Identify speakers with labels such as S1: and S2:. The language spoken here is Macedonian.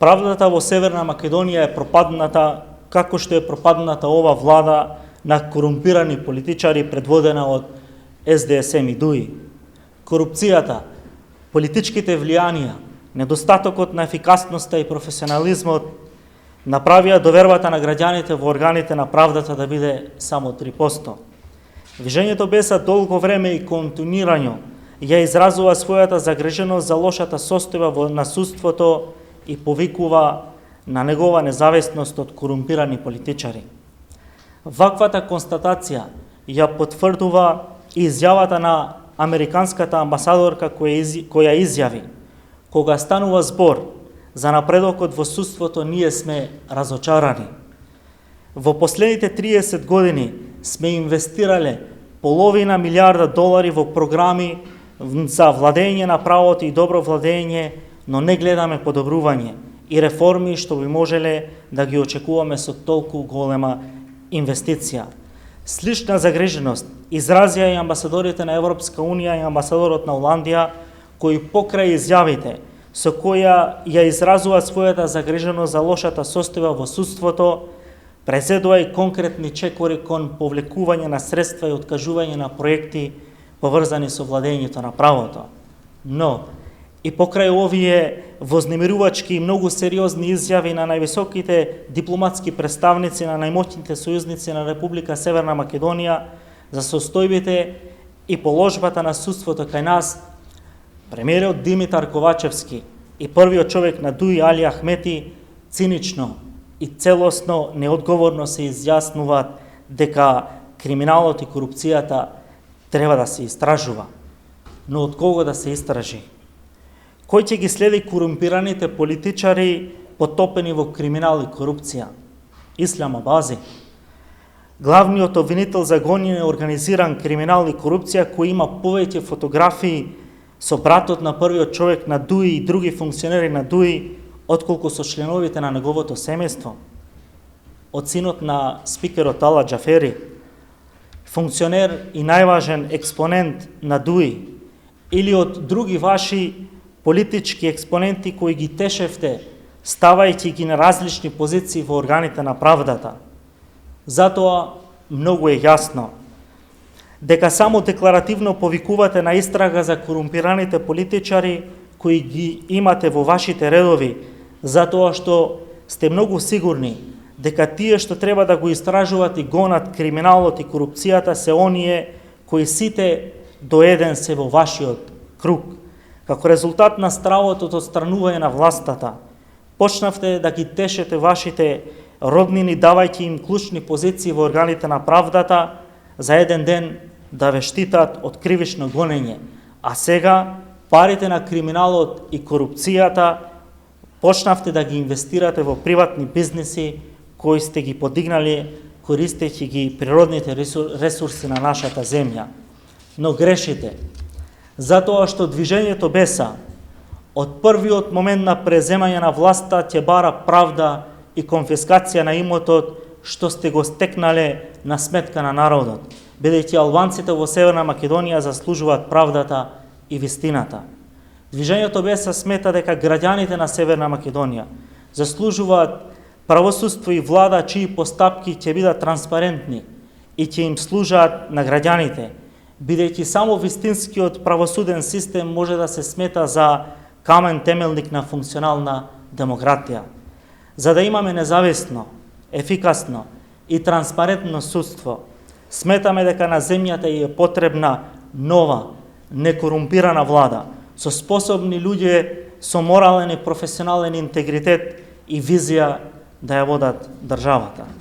S1: Правдата во Северна Македонија е пропадната, како што е пропадната ова влада на корумпирани политичари предводена од СДСМ и ДУИ. Корупцијата, политичките влијанија, недостатокот на ефикасноста и професионализмот направија довербата на граѓаните во органите на правдата да биде само 3%. Движењето БЕСА долго време и континуирано ја изразува својата загриженост за лошата состојба на судството и повикува на негова независност од корумпирани политичари. Ваквата констатација ја потврдува и изјавата на американската амбасадорка која изјави: кога станува збор за напредокот во судството, ние сме разочарани. Во последните 30 години сме инвестирале половина милиарда долари во програми за владење на правото и добро владење, но не гледаме подобрување и реформи што би можеле да ги очекуваме со толку голема инвестиција. Слична загриженост изразија и амбасадорите на Европска Унија и амбасадорот на Оландија, кои покрај изјавите со која ја изразува својата загриженост за лошата состојба во судството, презедува и конкретни чекори кон повлекување на средства и откажување на проекти поврзани со владењето на правото. Но и покрај овие вознемирувачки и многу сериозни изјави на највисоките дипломатски представници на најмоćните сојузници на Република Северна Македонија за состојбите и положбата на судството кај нас, премиерот Димитар Ковачевски и првиот човек на ДУИ Али Ахмети цинично и целосно неодговорно се изјаснуваат дека криминалот и корупцијата треба да се истражува. Но од кого да се истражи? Кој ќе ги следи корумпираните политичари потопени во криминал и корупција? Ислам Абази, главниот обвинител за гонење организиран криминал и корупција, кој има повеќе фотографии со братот на првиот човек на ДУИ и други функционери на ДУИ, отколку со членовите на неговото семејство? Од синот на спикерот Ала Џафери, функционер и најважен експонент на ДУИ, или од други ваши политички експоненти кои ги тешевте, ставајќи ги на различни позиции во органите на правдата? Затоа многу е јасно дека само декларативно повикувате на истрага за корумпираните политичари кои ги имате во вашите редови, затоа што сте многу сигурни дека тие што треба да го истражуваат и гонат криминалот и корупцијата се оние кои сите до еден се во вашиот круг. Како резултат на стравот од отстранување на властата, почнавте да ги тешете вашите роднини, давајќи им клучни позиции во органите на правдата, за еден ден да ве штитат од кривично гонење. А сега парите на криминалот и корупцијата почнавте да ги инвестирате во приватни бизниси кои сте ги подигнали користејќи ги природните ресурси на нашата земја. Но грешите, затоа што движењето БЕСА од првиот момент на преземање на власта ќе бара правда и конфискација на имотот што сте го стекнале на сметка на народот, бидејќи албанците во Северна Македонија заслужуваат правдата и вистината. Движењето БЕСА смета дека граѓаните на Северна Македонија заслужуваат правосудство и влада чии постапки ќе бидат транспарентни и ќе им служат на граѓаните, бидејќи само вистинскиот правосуден систем може да се смета за камен темелник на функционална демократија. За да имаме независно, ефикасно и транспарентно судство, сметаме дека на земјата е потребна нова, некорумпирана влада, со способни луѓе, со морален и професионален интегритет и визија да ја водат државата.